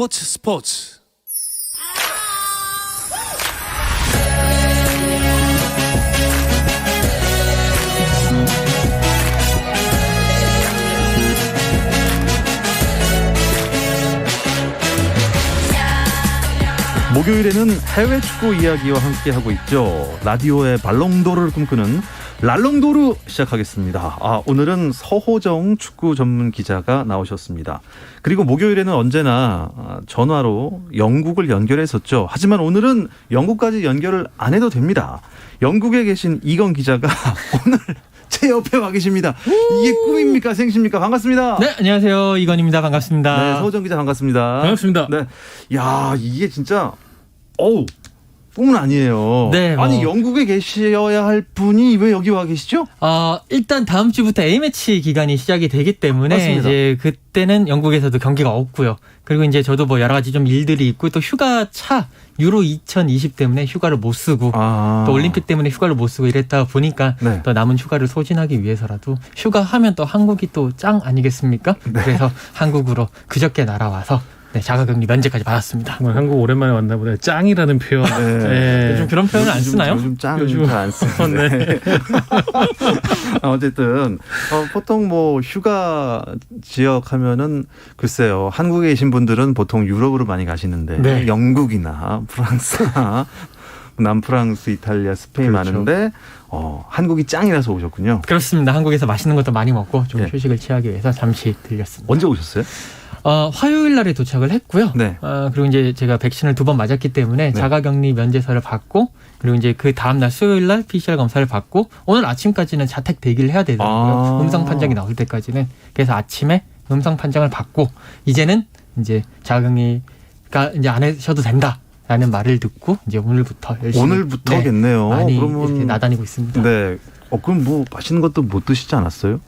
스포츠. 목요일에는 해외 축구 이야기와 함께하고 있죠. 라디오의 발롱도르를 꿈꾸는 랄롱도르 시작하겠습니다. 오늘은 서호정 축구 전문 기자가 나오셨습니다. 그리고 목요일에는 언제나 전화로 영국을 연결했었죠. 하지만 오늘은 영국까지 연결을 안 해도 됩니다. 영국에 계신 이건 기자가 오늘 제 옆에 와 계십니다. 이게 꿈입니까 생시입니까? 반갑습니다. 네, 안녕하세요. 이건입니다. 반갑습니다. 네, 서호정 기자 반갑습니다. 반갑습니다. 네, 야 이게 진짜 꿈은 아니에요. 네, 아니 영국에 계셔야 할 분이 왜 여기 와 계시죠? 일단 다음 주부터 A매치 기간이 시작이 되기 때문에 맞습니다. 이제 그때는 영국에서도 경기가 없고요. 그리고 이제 저도 뭐 여러 가지 좀 일들이 있고 또 휴가차 유로 2020 때문에 휴가를 못 쓰고 또 올림픽 때문에 휴가를 못 쓰고 이랬다 보니까 네. 또 남은 휴가를 소진하기 위해서라도 휴가하면 또 한국이 또 짱 아니겠습니까? 네. 그래서 한국으로 그저께 날아와서 자가격리 면제까지 받았습니다. 정말 한국 오랜만에 왔나 보다. 짱이라는 표현. 네. 요즘 그런 표현을 안 쓰나요? 요즘 짱 요즘 잘 안 쓰는데. 네. 어쨌든 보통 뭐 휴가 지역 하면은 글쎄요. 한국에 계신 분들은 보통 유럽으로 많이 가시는데 네. 영국이나 프랑스나 남프랑스, 이탈리아, 스페인 그렇죠. 많은데 한국이 짱이라서 오셨군요. 그렇습니다. 한국에서 맛있는 것도 많이 먹고 좀 네. 휴식을 취하기 위해서 잠시 들렸습니다. 언제 오셨어요? 화요일 날에 도착을 했고요. 네. 그리고 이제 제가 백신을 2번 맞았기 때문에 네. 자가격리 면제서를 받고 그리고 이제 그 다음 날 수요일 날 PCR 검사를 받고 오늘 아침까지는 자택 대기를 해야 되더라고요. 음성 판정이 나올 때까지는. 그래서 아침에 음성 판정을 받고 이제는 이제 자가격리가 이제 안 하셔도 된다라는 말을 듣고 이제 오늘부터 열심히 오늘부터겠네요. 많이 그러면 이렇게 나다니고 있습니다. 네. 그럼 뭐 맛있는 것도 못 드시지 않았어요?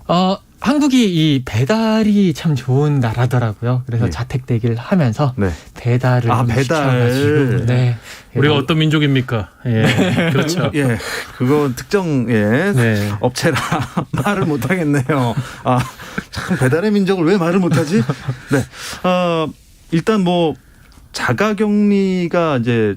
한국이 이 배달이 참 좋은 나라더라고요. 그래서 예. 자택 대기를 하면서 네. 배달을 좀 배달. 시켜가지고 네. 우리가 어떤 민족입니까? 예. 그렇죠. 예, 그건 특정 네. 업체라 말을 못 하겠네요. 참 배달의 민족을 왜 말을 못 하지? 네. 일단 뭐 자가격리가 이제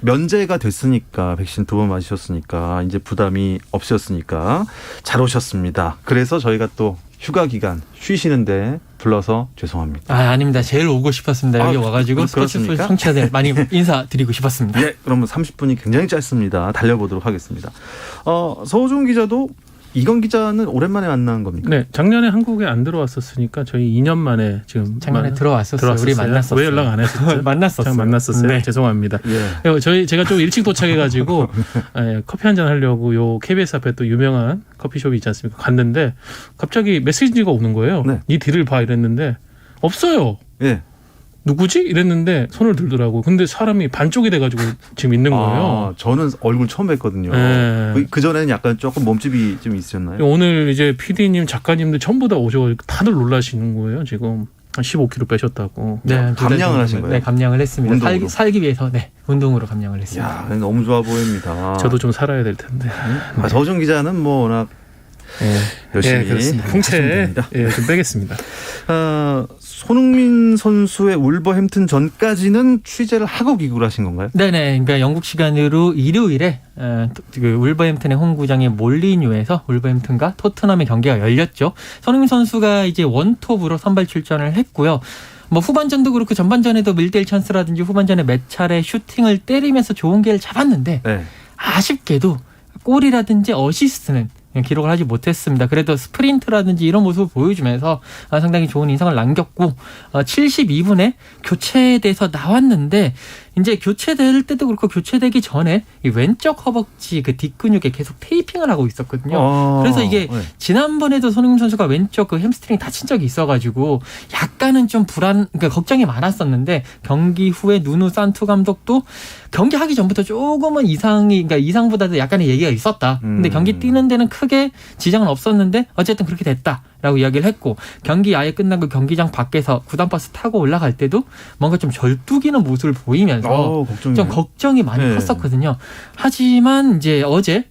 면제가 됐으니까 백신 2번 맞으셨으니까 이제 부담이 없으셨으니까 잘 오셨습니다. 그래서 저희가 또 휴가 기간 쉬시는데 불러서 죄송합니다. 아닙니다. 제일 오고 싶었습니다. 여기 와가지고 스포츠 그렇습니까? 청취자들 많이 인사드리고 싶었습니다. 예, 그러면 30분이 굉장히 짧습니다. 달려보도록 하겠습니다. 서호종 기자도 이건 기자는 오랜만에 만난 겁니까? 네, 작년에 한국에 안 들어왔었으니까 저희 2년 만에 지금 작년에 들어왔었어요. 우리 만났었어요. 왜 연락 안 했었죠? 만났었어요. 만났었어요. 네. 죄송합니다. 예. 제가 좀 일찍 도착해가지고 커피 한잔 하려고 요 KBS 앞에 또 유명한 커피숍이 있지 않습니까? 갔는데 갑자기 메시지가 오는 거예요. 네. 이 뒤를 봐 이랬는데 없어요. 예. 누구지? 이랬는데 손을 들더라고요. 근데 사람이 반쪽이 돼가지고 지금 있는 거예요. 저는 얼굴 처음 뵀거든요. 네. 그전에는 약간 조금 몸집이 좀 있으셨나요? 오늘 이제 PD님, 작가님들 전부 다 오셔가지고 다들 놀라시는 거예요. 지금 한 15kg 빼셨다고. 감량을 네, 2달 정도. 하신 거예요? 네, 감량을 했습니다. 운동으로? 살기 위해서 운동으로 감량을 했습니다. 야, 너무 좋아 보입니다. 저도 좀 살아야 될 텐데. 서호종 기자는 뭐 워낙 열심히 그렇습니다. 하시면 풍채 됩니다. 좀 빼겠습니다. 손흥민 선수의 울버햄튼 전까지는 취재를 하고 귀국을 하신 건가요? 네네. 그러니까 영국 시간으로 일요일에 그 울버햄튼의 홈구장인 몰리뉴에서 울버햄튼과 토트넘의 경기가 열렸죠. 손흥민 선수가 이제 원톱으로 선발 출전을 했고요. 뭐 후반전도 그렇고 전반전에도 1대1 찬스라든지 후반전에 몇 차례 슈팅을 때리면서 좋은 기회를 잡았는데 네. 아쉽게도 골이라든지 어시스트는 기록을 하지 못했습니다. 그래도 스프린트라든지 이런 모습을 보여주면서 상당히 좋은 인상을 남겼고 72분에 교체돼서 나왔는데 이제 교체될 때도 그렇고 교체되기 전에 이 왼쪽 허벅지 그 뒷근육에 계속 테이핑을 하고 있었거든요. 그래서 이게 네. 지난번에도 손흥민 선수가 왼쪽 그 햄스트링 다친 적이 있어가지고 약간은 좀 그러니까 걱정이 많았었는데 경기 후에 누누 산투 감독도 경기하기 전부터 조금은 그러니까 이상보다도 약간의 얘기가 있었다. 근데 경기 뛰는 데는 크게 지장은 없었는데 어쨌든 그렇게 됐다라고 이야기를 했고 경기 아예 끝나고 경기장 밖에서 구단버스 타고 올라갈 때도 뭔가 좀 절뚝이는 모습을 보이면서 좀 걱정이 많이 컸었거든요. 하지만 이제 어제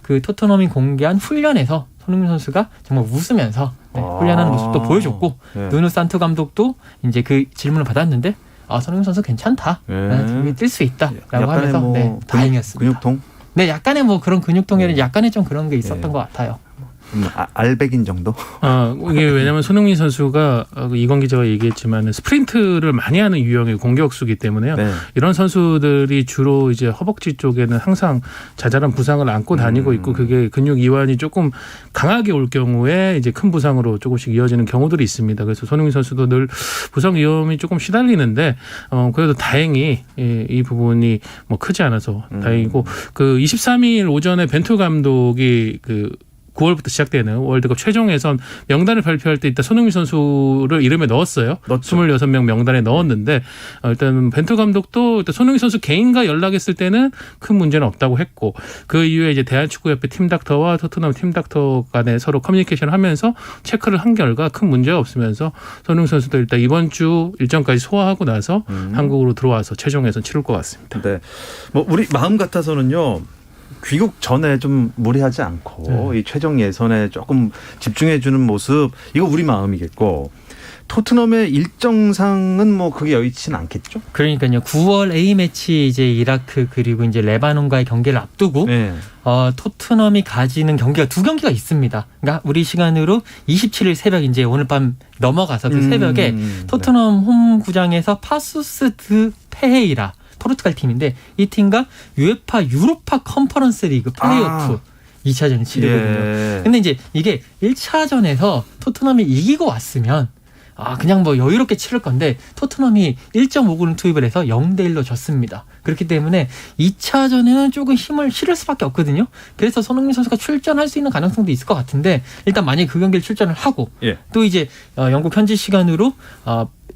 그 토트넘이 공개한 훈련에서 손흥민 선수가 정말 웃으면서 훈련하는 모습도 보여줬고 누누 산투 감독도 이제 그 질문을 받았는데 손흥민 선수 괜찮다. 예. 뛸 수 있다라고 약간의 하면서 뭐 네, 다행이었습니다. 근육통? 네, 약간의 뭐 그런 근육통에는 약간의 좀 그런 게 있었던 예. 것 같아요. 알백인 정도? 이게 왜냐하면 손흥민 선수가 이건 기자가 얘기했지만 스프린트를 많이 하는 유형의 공격수기 때문에요. 네. 이런 선수들이 주로 이제 허벅지 쪽에는 항상 자잘한 부상을 안고 다니고 있고 그게 근육 이완이 조금 강하게 올 경우에 이제 큰 부상으로 조금씩 이어지는 경우들이 있습니다. 그래서 손흥민 선수도 늘 부상 위험이 조금 시달리는데 그래도 다행히 이 부분이 뭐 크지 않아서 다행이고 그 23일 오전에 벤투 감독이 9월부터 시작되는 월드컵 최종 예선 명단을 발표할 때 일단 손흥민 선수를 이름에 넣었어요. 넣었죠. 26명 명단에 넣었는데 일단 벤투 감독도 일단 손흥민 선수 개인과 연락했을 때는 큰 문제는 없다고 했고 그 이후에 이제 대한축구협회 팀닥터와 토트넘 팀닥터 간에 서로 커뮤니케이션을 하면서 체크를 한 결과 큰 문제가 없으면서 손흥민 선수도 일단 이번 주 일정까지 소화하고 나서 한국으로 들어와서 최종 예선 치를 것 같습니다. 네. 뭐 우리 마음 같아서는요. 귀국 전에 좀 무리하지 않고 이 최종 예선에 조금 집중해 주는 모습 이거 우리 마음이겠고 토트넘의 일정상은 뭐 그게 여의치는 않겠죠? 그러니까요. 9월 A매치 이제 이라크 그리고 이제 레바논과의 경기를 앞두고 네. 토트넘이 가지는 경기가 두 경기가 있습니다. 그러니까 우리 시간으로 27일 새벽 이제 오늘 밤 넘어가서 그 새벽에 토트넘 홈구장에서 파수스 드 페헤이라 포르투갈 팀인데 이 팀과 UEFA 유로파 컨퍼런스 리그 플레이오프 2차전을 치르거든요. 예. 근데 이제 이게 1차전에서 토트넘이 이기고 왔으면 그냥 뭐 여유롭게 치를 건데 토트넘이 1.5군을 투입을 해서 0대1로 졌습니다. 그렇기 때문에 2차전에는 조금 힘을 실을 수밖에 없거든요. 그래서 손흥민 선수가 출전할 수 있는 가능성도 있을 것 같은데 일단 만약에 그 경기를 출전을 하고 예. 또 이제 영국 현지 시간으로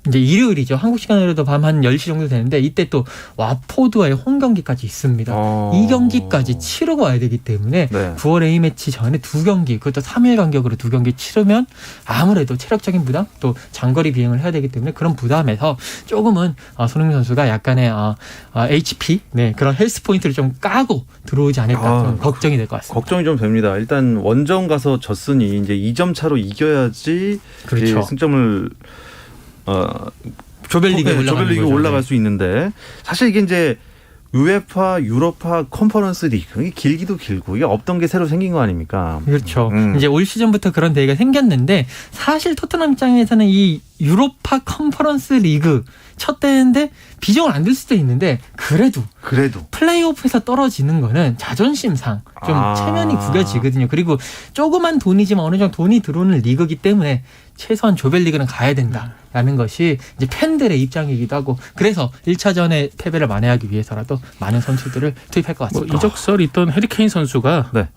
이제 일요일이죠. 한국 시간으로도 밤 한 10시 정도 되는데 이때 또 와포드와의 홈 경기까지 있습니다. 이 경기까지 치르고 와야 되기 때문에 네. 9월 A매치 전에 두 경기 그것도 3일 간격으로 두 경기 치르면 아무래도 체력적인 부담 또 장거리 비행을 해야 되기 때문에 그런 부담에서 조금은 손흥민 선수가 약간의 HP 그런 헬스 포인트를 좀 까고 들어오지 않을까 좀 걱정이 될 것 같습니다. 걱정이 좀 됩니다. 일단 원정 가서 졌으니 이제 2점 차로 이겨야지 그렇죠. 승점을 조별리그에 올라갈 수 있는데 사실 이게 이제 UEFA 유로파 컨퍼런스 리그 이게 길기도 길고 이게 없던 게 새로 생긴 거 아닙니까? 그렇죠. 이제 올 시즌부터 그런 대회가 생겼는데 사실 토트넘 입장에서는 이 유로파 컨퍼런스 리그 첫 대회인데 비중을 안 들 수도 있는데 그래도 플레이오프에서 떨어지는 거는 자존심상 좀 체면이 구겨지거든요. 그리고 조그만 돈이지만 어느 정도 돈이 들어오는 리그이기 때문에 최소한 조별리그는 가야 된다라는 것이 이제 팬들의 입장이기도 하고 그래서 1차전에 패배를 만회하기 위해서라도 많은 선수들을 투입할 것 같습니다. 이적설이 있던 해리케인 선수가 네.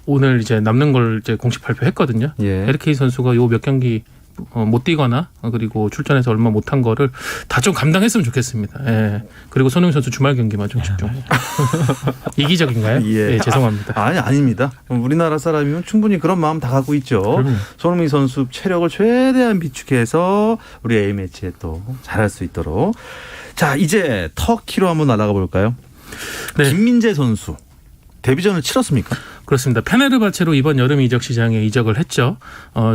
오늘 이제 남는 걸 이제 공식 발표했거든요. 예. 해리케인 선수가 요 몇 경기 못 뛰거나 그리고 출전해서 얼마 못한 거를 다 좀 감당했으면 좋겠습니다. 예. 그리고 손흥민 선수 주말 경기만 좀 집중. 이기적인가요? 예. 예, 죄송합니다. 아닙니다. 우리나라 사람이면 충분히 그런 마음 다 갖고 있죠. 그럼요. 손흥민 선수 체력을 최대한 비축해서 우리 A매치에 또 잘할 수 있도록. 자, 이제 터키로 한번 날아가 볼까요? 네. 김민재 선수 데뷔전을 치렀습니까? 그렇습니다. 페네르바체로 이번 여름 이적 시장에 이적을 했죠.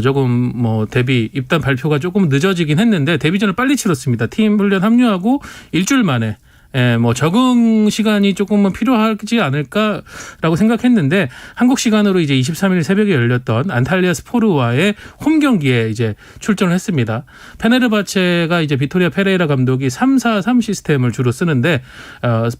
조금 뭐 데뷔 입단 발표가 조금 늦어지긴 했는데 데뷔전을 빨리 치렀습니다. 팀 훈련 합류하고 일주일 만에 뭐 적응 시간이 조금은 필요하지 않을까라고 생각했는데 한국 시간으로 이제 23일 새벽에 열렸던 안탈리아 스포르와의 홈 경기에 이제 출전을 했습니다. 페네르바체가 이제 비토리아 페레이라 감독이 3-4-3 시스템을 주로 쓰는데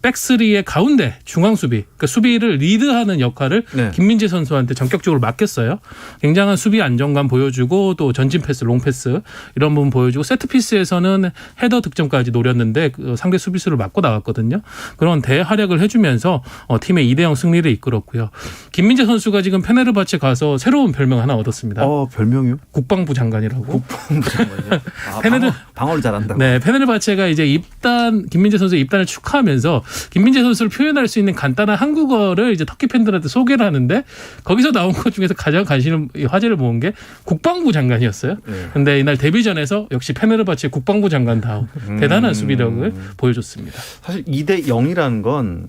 백스리의 가운데 중앙 수비, 그러니까 수비를 리드하는 역할을 김민재 선수한테 전격적으로 맡겼어요. 굉장한 수비 안정감 보여주고 또 전진 패스, 롱 패스 이런 부분 보여주고 세트 피스에서는 헤더 득점까지 노렸는데 상대 수비수를 막고 나왔거든요. 그런 대활약을 해주면서 팀의 2대0 승리를 이끌었고요. 김민재 선수가 지금 페네르바체 가서 새로운 별명 하나 얻었습니다. 별명이요? 국방부 장관이라고. 국방부 장관이요? 방어를 잘한다고. 네, 페네르바체가 이제 김민재 선수의 입단을 축하하면서 김민재 선수를 표현할 수 있는 간단한 한국어를 이제 터키 팬들한테 소개를 하는데 거기서 나온 것 중에서 가장 화제를 모은 게 국방부 장관이었어요. 근데 이날 데뷔전에서 역시 페네르바체 국방부 장관다운 대단한 수비력을 보여줬습니다. 사실 2대0이라는 건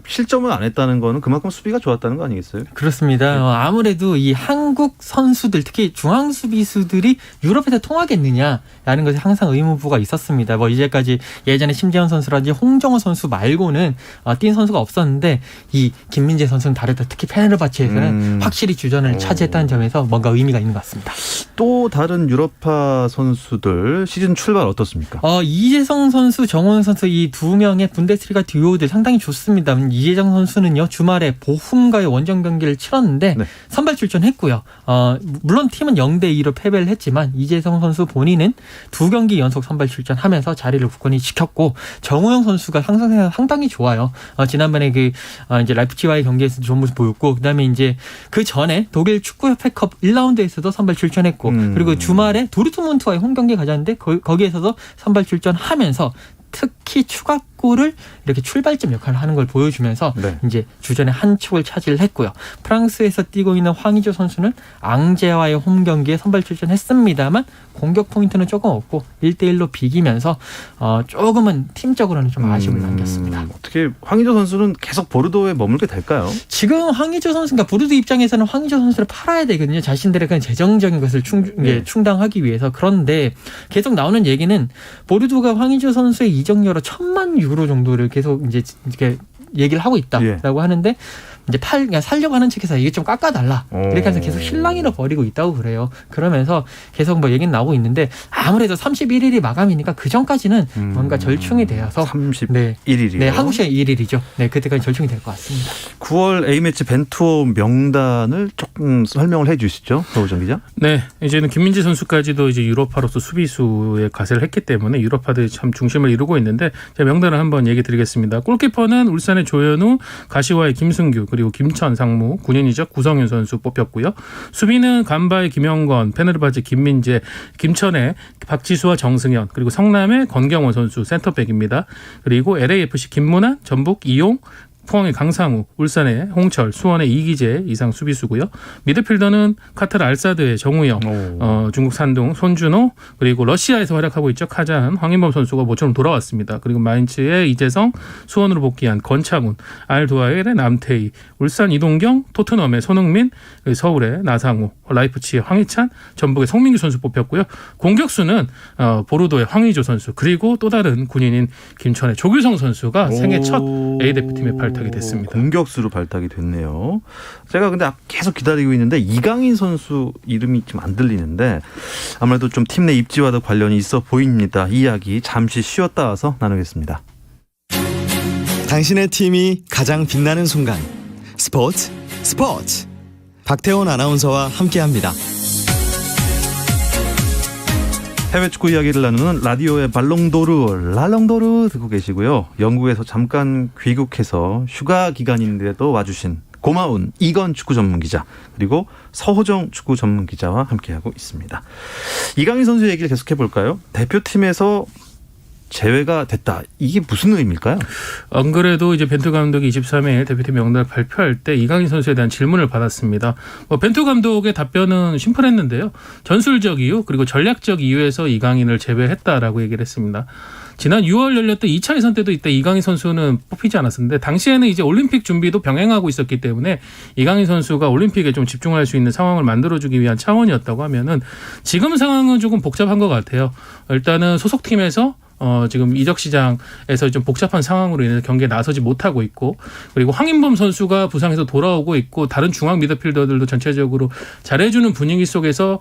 실점을 안 했다는 거는 그만큼 수비가 좋았다는 거 아니겠어요? 그렇습니다. 아무래도 이 한국 선수들 특히 중앙 수비수들이 유럽에서 통하겠느냐라는 것에 항상 의문부가 있었습니다. 뭐 이제까지 예전에 심재현 선수라든지 홍정호 선수 말고는 뛴 선수가 없었는데 이 김민재 선수는 다르다. 특히 페네르바체에서는 확실히 주전을 차지했다는 점에서 뭔가 의미가 있는 것 같습니다. 또 다른 유럽파 선수들 시즌 출발 어떻습니까? 이재성 선수, 정호영 선수 이 두 명의 분데스리가 듀오들 상당히 좋습니다. 이재성 선수는요 주말에 보훔과의 원정 경기를 치렀는데 네. 선발 출전했고요. 물론 팀은 0대2로 패배를 했지만 이재성 선수 본인은 2경기 연속 선발 출전하면서 자리를 굳건히 지켰고 정호영 선수가 항상 상당히 좋아요. 지난번에 이제 라이프치히와의 경기에서 좋은 모습 보였고 그다음에 이제 그 전에 독일 축구협회컵 1라운드에서도 선발 출전했고 그리고 주말에 도르트문트와의 홈 경기 가졌는데 거기에서도 선발 출전하면서 특히 추가골을 이렇게 출발점 역할을 하는 걸 보여주면서 네. 이제 주전의 한 축을 차지를 했고요. 프랑스에서 뛰고 있는 황의조 선수는 앙제와의 홈 경기에 선발 출전했습니다만 공격 포인트는 조금 없고 1대1로 비기면서 조금은 팀적으로는 좀 아쉬움을 남겼습니다. 어떻게 황의조 선수는 계속 보르도에 머물게 될까요? 지금 황의조 선수가 보르도 입장에서는 황의조 선수를 팔아야 되거든요. 자신들의 그런 재정적인 것을 충당하기 위해서. 그런데 계속 나오는 얘기는 보르도가 황의조 선수의 이적료로 1,000만 유로 정도를 계속 이제 이렇게 얘기를 하고 있다라고 하는데 이제 그러니까 살려고 하는 측에서 이게 좀 깎아달라 이렇게 해서 계속 실랑이를 벌이고 있다고 그래요. 그러면서 계속 뭐 얘기는 나오고 있는데 아무래도 31일이 마감이니까 그 전까지는 뭔가 절충이 되어서 31일이요? 네, 한국 시간 1일이죠. 네, 그때까지 절충이 될 것 같습니다. 9월 A매치 벤투 명단을 조금 설명을 해주시죠, 서우정 기자. 네, 이제는 김민재 선수까지도 이제 유럽파로서 수비수에 가세를 했기 때문에 유럽파들이 참 중심을 이루고 있는데 제가 명단을 한번 얘기 드리겠습니다. 골키퍼는 울산의 조현우, 가시와의 김승규, 그리고 김천, 상무, 군인 이적 구성윤 선수 뽑혔고요. 수비는 간바의 김영건, 페네르바체 김민재, 김천의 박지수와 정승현, 그리고 성남의 권경원 선수 센터백입니다. 그리고 LAFC 김문환, 전북 이용, 포항의 강상우, 울산의 홍철, 수원의 이기재 이상 수비수고요. 미드필더는 카타르 알사드의 정우영, 중국 산둥 손준호, 그리고 러시아에서 활약하고 있죠. 카자한 황인범 선수가 모처럼 돌아왔습니다. 그리고 마인츠의 이재성, 수원으로 복귀한 권창훈, 알두아일의 남태희, 울산 이동경, 토트넘의 손흥민, 서울의 나상호, 라이프치히의 황희찬, 전북의 송민규 선수 뽑혔고요. 공격수는 보르도의 황의조 선수, 그리고 또 다른 군인인 김천의 조규성 선수가 생애 첫 A대표팀에 발탁이 됐습니다. 공격수로 발탁이 됐네요. 제가 근데 계속 기다리고 있는데 이강인 선수 이름이 좀 안 들리는데 아무래도 좀 팀 내 입지와도 관련이 있어 보입니다. 이 이야기 잠시 쉬었다 와서 나누겠습니다. 당신의 팀이 가장 빛나는 순간 스포츠 박태원 아나운서와 함께합니다. 해외 축구 이야기를 나누는 라디오의 발롱도르, 랄롱도르 듣고 계시고요. 영국에서 잠깐 귀국해서 휴가 기간인데도 와주신 고마운 이건 축구 전문 기자 그리고 서호정 축구 전문 기자와 함께하고 있습니다. 이강인 선수 얘기를 계속해 볼까요? 대표팀에서 제외가 됐다. 이게 무슨 의미일까요? 안 그래도 이제 벤투 감독이 23일 대표팀 명단을 발표할 때 이강인 선수에 대한 질문을 받았습니다. 벤투 감독의 답변은 심플했는데요. 전술적 이유 그리고 전략적 이유에서 이강인을 제외했다라고 얘기를 했습니다. 지난 6월 열렸던 2차 예선 때도 이때 이강인 선수는 뽑히지 않았었는데 당시에는 이제 올림픽 준비도 병행하고 있었기 때문에 이강인 선수가 올림픽에 좀 집중할 수 있는 상황을 만들어주기 위한 차원이었다고 하면은 지금 상황은 조금 복잡한 것 같아요. 일단은 소속팀에서 지금 이적 시장에서 좀 복잡한 상황으로 인해서 경기에 나서지 못하고 있고 그리고 황인범 선수가 부상에서 돌아오고 있고 다른 중앙 미드필더들도 전체적으로 잘해주는 분위기 속에서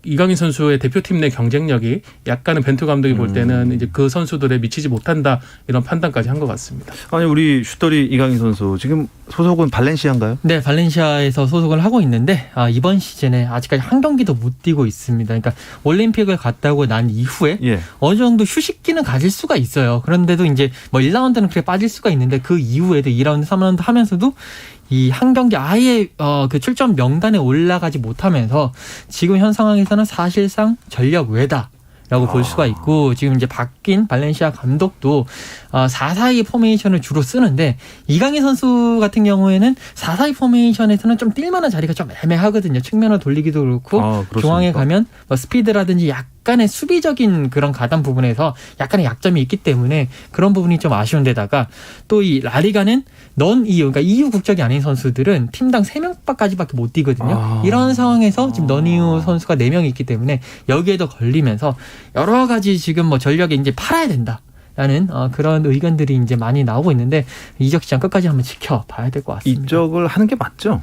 이강인 선수의 대표팀 내 경쟁력이 약간은 벤투 감독이 볼 때는 이제 그 선수들에 미치지 못한다 이런 판단까지 한 것 같습니다. 아니 우리 슈터리 이강인 선수 지금 소속은 발렌시아인가요? 네, 발렌시아에서 소속을 하고 있는데 이번 시즌에 아직까지 한 경기도 못 뛰고 있습니다. 그러니까 올림픽을 갔다고 난 이후에 어느 정도 휴식기는 가질 수가 있어요. 그런데도 이제 뭐 1라운드는 그렇게 빠질 수가 있는데 그 이후에도 2라운드, 3라운드 하면서도 이 한 경기 아예 그 출전 명단에 올라가지 못하면서 지금 현 상황에서는 사실상 전력 외다. 라고 볼 수가 있고 지금 이제 바뀐 발렌시아 감독도 4-4-2 포메이션을 주로 쓰는데 이강인 선수 같은 경우에는 4-4-2 포메이션에서는 좀 뛸만한 자리가 좀 애매하거든요. 측면을 돌리기도 그렇고 중앙에 가면 뭐 스피드라든지 약간 약간의 수비적인 그런 가담 부분에서 약간의 약점이 있기 때문에 그런 부분이 좀 아쉬운 데다가 또 이 라리가는 넌 EU, 그러니까 EU 국적이 아닌 선수들은 팀당 3명까지밖에 못 뛰거든요. 이런 상황에서 지금 넌 EU 선수가 4명이 있기 때문에 여기에도 걸리면서 여러 가지 지금 뭐 전력에 이제 팔아야 된다. 라는 그런 의견들이 이제 많이 나오고 있는데 이적 시장 끝까지 한번 지켜봐야 될 것 같습니다. 이적을 하는 게 맞죠?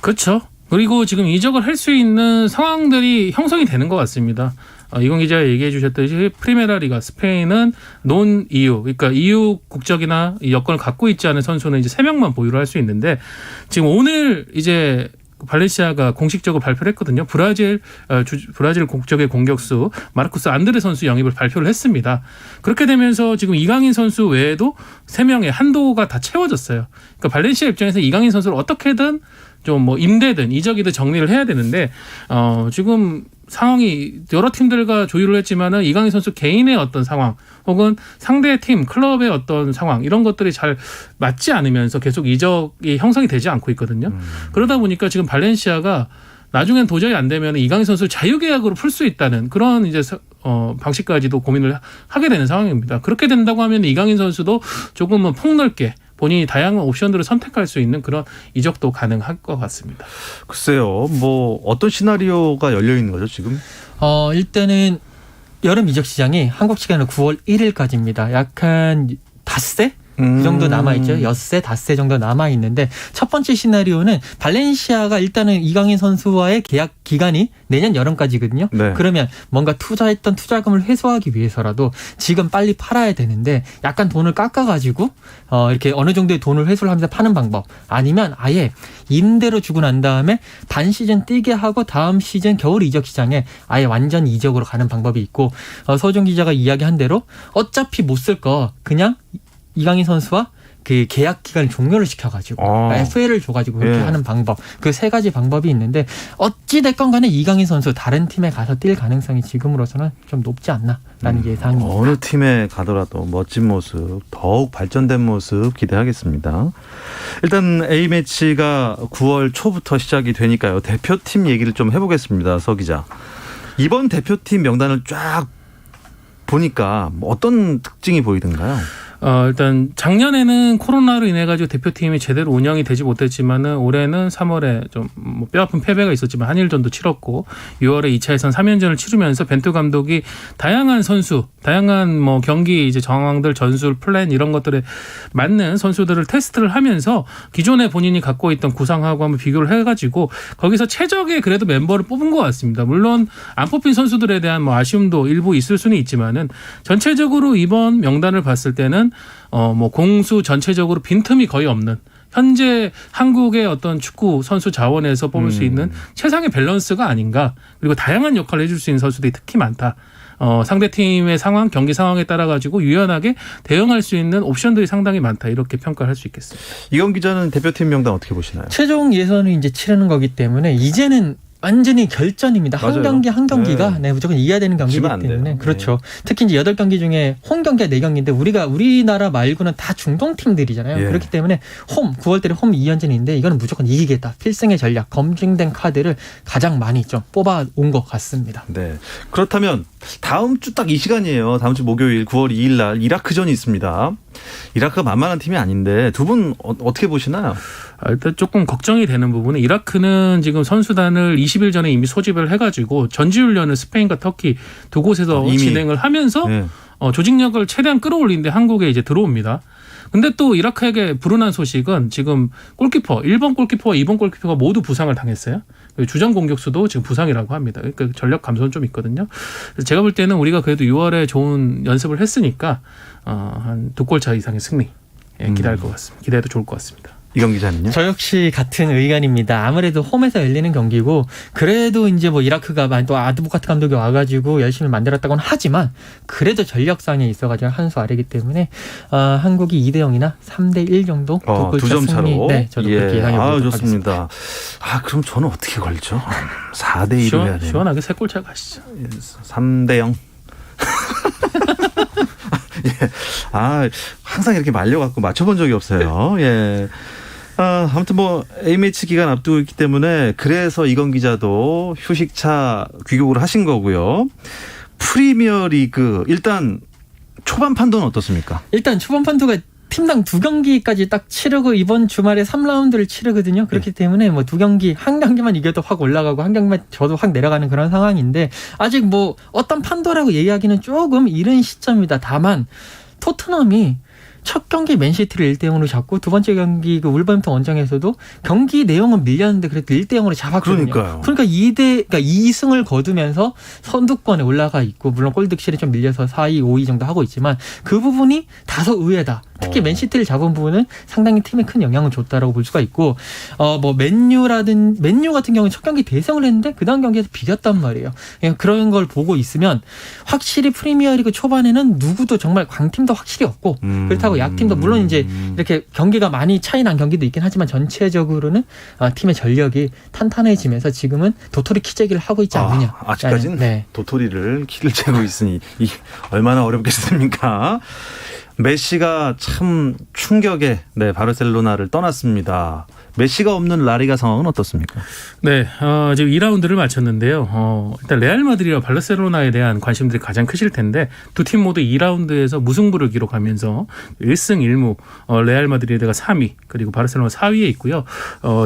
그렇죠. 그리고 지금 이적을 할 수 있는 상황들이 형성이 되는 것 같습니다. 이건 기자가 얘기해 주셨듯이 프리메라 리가 스페인은 논 EU, 그러니까 EU 국적이나 여권을 갖고 있지 않은 선수는 이제 3명만 보유를 할 수 있는데 지금 오늘 이제 발렌시아가 공식적으로 발표를 했거든요. 브라질 국적의 공격수 마르코스 안드레 선수 영입을 발표를 했습니다. 그렇게 되면서 지금 이강인 선수 외에도 3명의 한도가 다 채워졌어요. 그러니까 발렌시아 입장에서 이강인 선수를 어떻게든 좀 뭐 임대든 이적이든 정리를 해야 되는데 지금 상황이 여러 팀들과 조율을 했지만은 이강인 선수 개인의 어떤 상황 혹은 상대 팀 클럽의 어떤 상황 이런 것들이 잘 맞지 않으면서 계속 이적이 형성이 되지 않고 있거든요. 그러다 보니까 지금 발렌시아가 나중엔 도저히 안 되면 이강인 선수를 자유계약으로 풀 수 있다는 그런 이제 방식까지도 고민을 하게 되는 상황입니다. 그렇게 된다고 하면 이강인 선수도 조금은 폭넓게 본인이 다양한 옵션들을 선택할 수 있는 그런 이적도 가능할 것 같습니다. 글쎄요. 뭐 어떤 시나리오가 열려 있는 거죠 지금? 일단은 여름 이적 시장이 한국 시간으로 9월 1일까지입니다. 약한 닷새? 그 정도 남아있죠. 엿새, 닷새 정도 남아있는데 첫 번째 시나리오는 발렌시아가 일단은 이강인 선수와의 계약 기간이 내년 여름까지거든요. 네. 그러면 뭔가 투자했던 투자금을 회수하기 위해서라도 지금 빨리 팔아야 되는데 약간 돈을 깎아가지고 이렇게 어느 정도의 돈을 회수를 하면서 파는 방법 아니면 아예 임대로 주고 난 다음에 반 시즌 뛰게 하고 다음 시즌 겨울 이적 시장에 아예 완전 이적으로 가는 방법이 있고 서준 기자가 이야기한 대로 어차피 못 쓸 거 그냥 이강인 선수와 그 계약 기간을 종료를 시켜가지고 FA를 줘가지고 그렇게 하는 방법 그 3가지 방법이 있는데 어찌 됐건 간에 이강인 선수 다른 팀에 가서 뛸 가능성이 지금으로서는 좀 높지 않나라는 예상입니다. 어느 팀에 가더라도 멋진 모습 더욱 발전된 모습 기대하겠습니다. 일단 A매치가 9월 초부터 시작이 되니까요. 대표팀 얘기를 좀 해보겠습니다. 서 기자. 이번 대표팀 명단을 쫙 보니까 어떤 특징이 보이던가요? 일단 작년에는 코로나로 인해 가지고 대표팀이 제대로 운영이 되지 못했지만은 올해는 3월에 좀 뭐 뼈아픈 패배가 있었지만 한일전도 치렀고 6월에 2차 예선 3연전을 치르면서 벤투 감독이 다양한 선수, 다양한 뭐 경기 이제 정황들, 전술, 플랜 이런 것들에 맞는 선수들을 테스트를 하면서 기존에 본인이 갖고 있던 구상하고 한번 비교를 해가지고 거기서 최적의 그래도 멤버를 뽑은 것 같습니다. 물론 안 뽑힌 선수들에 대한 뭐 아쉬움도 일부 있을 수는 있지만은 전체적으로 이번 명단을 봤을 때는 뭐 공수 전체적으로 빈틈이 거의 없는 현재 한국의 어떤 축구 선수 자원에서 뽑을 수 있는 최상의 밸런스가 아닌가. 그리고 다양한 역할을 해줄 수 있는 선수들이 특히 많다. 상대팀의 상황, 경기 상황에 따라 가지고 유연하게 대응할 수 있는 옵션들이 상당히 많다. 이렇게 평가를 할 수 있겠습니다. 이건 기자는 대표팀 명단 어떻게 보시나요? 최종 예선을 이제 치르는 거기 때문에 이제는 완전히 결전입니다. 맞아요. 한 경기 한 경기가 네. 무조건 이겨야 되는 경기이기 지면 안 돼요. 때문에 그렇죠. 특히 이제 8경기 중에 홈 경기가 4경기인데 우리나라 말고는 다 중동 팀들이잖아요. 예. 그렇기 때문에 9월달에 홈 2연전인데 이거는 무조건 이기겠다. 필승의 전략, 검증된 카드를 가장 많이 좀 뽑아온 것 같습니다. 네. 그렇다면 다음 주 딱 이 시간이에요. 다음 주 목요일 9월 2일 날 이라크전이 있습니다. 이라크가 만만한 팀이 아닌데 두 분 어떻게 보시나요? 일단 조금 걱정이 되는 부분은 이라크는 지금 선수단을 20일 전에 이미 소집을 해가지고 전지훈련을 스페인과 터키 두 곳에서 이미 진행을 하면서 네. 조직력을 최대한 끌어올리는데 한국에 이제 들어옵니다. 근데 또 이라크에게 불운한 소식은 지금 골키퍼 1번 골키퍼와 2번 골키퍼가 모두 부상을 당했어요. 주전 공격수도 지금 부상이라고 합니다. 그러니까 전력 감소는 좀 있거든요. 제가 볼 때는 우리가 그래도 6월에 좋은 연습을 했으니까 한 2골 차 이상의 승리 기대할 것 같습니다. 기대해도 좋을 것 같습니다. 이건 기자는요? 저 역시 같은 의견입니다. 아무래도 홈에서 열리는 경기고 그래도 이제 뭐 이라크가 또 아드보카트 감독이 와가지고 열심히 만들었다고는 하지만 그래도 전력상에 있어가지고 한 수 아래이기 때문에 한국이 2대0이나 3대1 정도 2점 차로. 네, 저도 그렇게 예상해 보도록 좋습니다. 그럼 저는 어떻게 걸죠? 4대1로 해야 돼요. 시원하게 3골 차 가시죠. 3대0. 예. 항상 이렇게 말려갖고 맞춰본 적이 없어요. 예. 아무튼 뭐 A매치 기간 앞두고 있기 때문에 그래서 이건 기자도 휴식차 귀국을 하신 거고요. 프리미어리그 일단 초반 판도는 어떻습니까? 일단 초반 판도가 팀당 2경기까지 딱 치르고 이번 주말에 3라운드를 치르거든요. 그렇기 때문에 뭐 2경기, 한 경기만 이겨도 확 올라가고 한 경기만 져도 확 내려가는 그런 상황인데 아직 뭐 어떤 판도라고 얘기하기는 조금 이른 시점이다. 다만 토트넘이 첫 경기 맨시티를 1대0으로 잡고 두 번째 경기 그 울버햄튼 원정에서도 경기 내용은 밀렸는데 그래도 1대0으로 잡았거든요. 그러니까요. 그러니까 2승을 거두면서 선두권에 올라가 있고 물론 골득실이 좀 밀려서 4위, 5위 정도 하고 있지만 그 부분이 다소 의외다. 특히 맨시티를 잡은 부분은 상당히 팀에 큰 영향을 줬다라고 볼 수가 있고 뭐 맨유 같은 경우는 첫 경기 대승을 했는데 그 다음 경기에서 비겼단 말이에요. 그런 걸 보고 있으면 확실히 프리미어리그 초반에는 누구도 정말 강팀도 확실히 없고 그렇다고 약팀도 물론 이제 이렇게 경기가 많이 차이 난 경기도 있긴 하지만 전체적으로는 팀의 전력이 탄탄해지면서 지금은 도토리 키재기를 하고 있지 않느냐. 아직까지는 네. 도토리를 키를 재고 있으니 얼마나 어렵겠습니까? 메시가 참 충격에 바르셀로나를 떠났습니다. 메시가 없는 라리가 상황은 어떻습니까? 네, 지금 2라운드를 마쳤는데요. 일단 레알 마드리드와 바르셀로나에 대한 관심들이 가장 크실 텐데 두 팀 모두 2라운드에서 무승부를 기록하면서 1승 1무, 레알 마드리드가 3위 그리고 바르셀로나 4위에 있고요.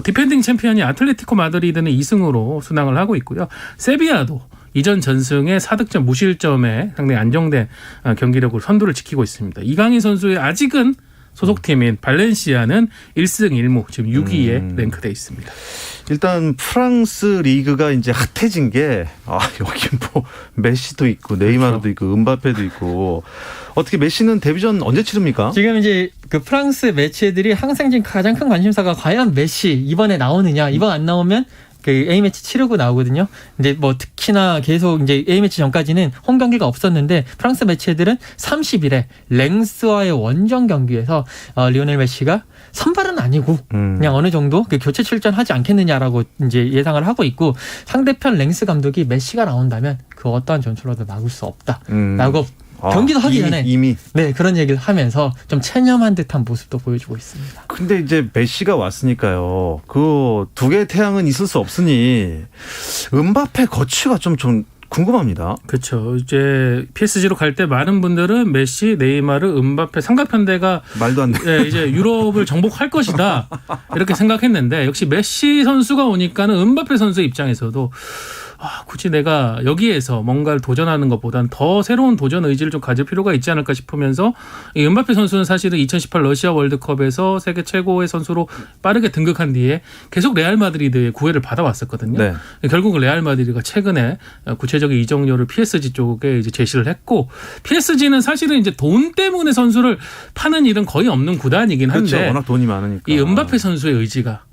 디펜딩 챔피언이 아틀레티코 마드리드는 2승으로 순항을 하고 있고요. 세비야도 이전 전승의 4득점 무실점에 상당히 안정된 경기력으로 선두를 지키고 있습니다. 이강인 선수의 아직은 소속팀인 발렌시아는 1승 1무 지금 6위에 랭크돼 있습니다. 일단 프랑스 리그가 이제 핫해진 게 여기 뭐 메시도 있고 네이마르도 그렇죠. 있고 은바페도 있고 어떻게 메시는 데뷔전 언제 치릅니까? 지금 이제 그 프랑스 매체들이 항상 지금 가장 큰 관심사가 과연 메시 이번에 나오느냐. 이번 안 나오면 그 A매치 치르고 나오거든요. 이제 뭐 특히나 계속 이제 A매치 전까지는 홈 경기가 없었는데 프랑스 매체들은 30일에 랭스와의 원정 경기에서 리오넬 메시가 선발은 아니고 그냥 어느 정도 그 교체 출전하지 않겠느냐라고 이제 예상을 하고 있고 상대편 랭스 감독이 메시가 나온다면 그 어떠한 전술로도 막을 수 없다라고 경기도 하기 전에 이미 네 그런 얘기를 하면서 좀 체념한 듯한 모습도 보여주고 있습니다. 근데 이제 메시가 왔으니까요. 그 두 개의 태양은 있을 수 없으니 은바페 거취가 좀 궁금합니다. 그렇죠. 이제 PSG로 갈 때 많은 분들은 메시, 네이마르, 은바페 삼각편대가 말도 안 돼. 네, 이제 유럽을 정복할 것이다 이렇게 생각했는데 역시 메시 선수가 오니까는 은바페 선수 입장에서도 굳이 내가 여기에서 뭔가를 도전하는 것보단 더 새로운 도전 의지를 좀 가질 필요가 있지 않을까 싶으면서 이 은바페 선수는 사실은 2018 러시아 월드컵에서 세계 최고의 선수로 빠르게 등극한 뒤에 계속 레알 마드리드의 구애를 받아왔었거든요. 네. 결국 레알 마드리드가 최근에 구체적인 이적료를 PSG 쪽에 이제 제시를 했고 PSG는 사실은 이제 돈 때문에 선수를 파는 일은 거의 없는 구단이긴 한데 그렇죠. 워낙 돈이 많으니까. 이 은바페 선수의 의지가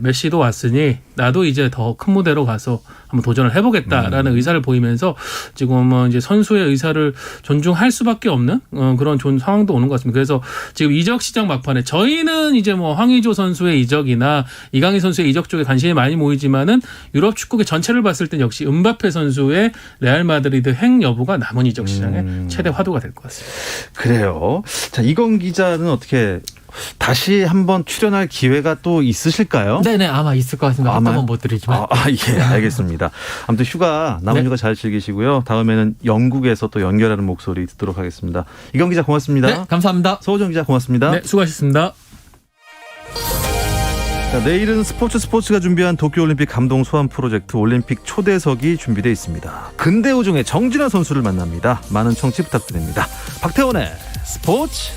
메시도 왔으니 나도 이제 더 큰 무대로 가서 한번 도전을 해보겠다라는 의사를 보이면서 지금은 이제 선수의 의사를 존중할 수밖에 없는 그런 좋은 상황도 오는 것 같습니다. 그래서 지금 이적 시장 막판에 저희는 이제 뭐 황의조 선수의 이적이나 이강인 선수의 이적 쪽에 관심이 많이 모이지만은 유럽 축구계 전체를 봤을 땐 역시 은바페 선수의 레알 마드리드 행 여부가 남은 이적 시장의 최대 화두가 될 것 같습니다. 그래요. 자, 이건 기자는 어떻게 다시 한번 출연할 기회가 또 있으실까요? 네네 아마 있을 것 같습니다. 어떤 건 못 드리지만. 예, 알겠습니다. 아무튼 휴가 남은 네. 휴가 잘 즐기시고요. 다음에는 영국에서 또 연결하는 목소리 듣도록 하겠습니다. 이건 기자 고맙습니다. 네 감사합니다. 서호정 기자 고맙습니다. 네, 수고하셨습니다. 자, 내일은 스포츠가 준비한 도쿄올림픽 감동 소환 프로젝트 올림픽 초대석이 준비되어 있습니다. 근대오종의 정진아 선수를 만납니다. 많은 청취 부탁드립니다. 박태원의 스포츠.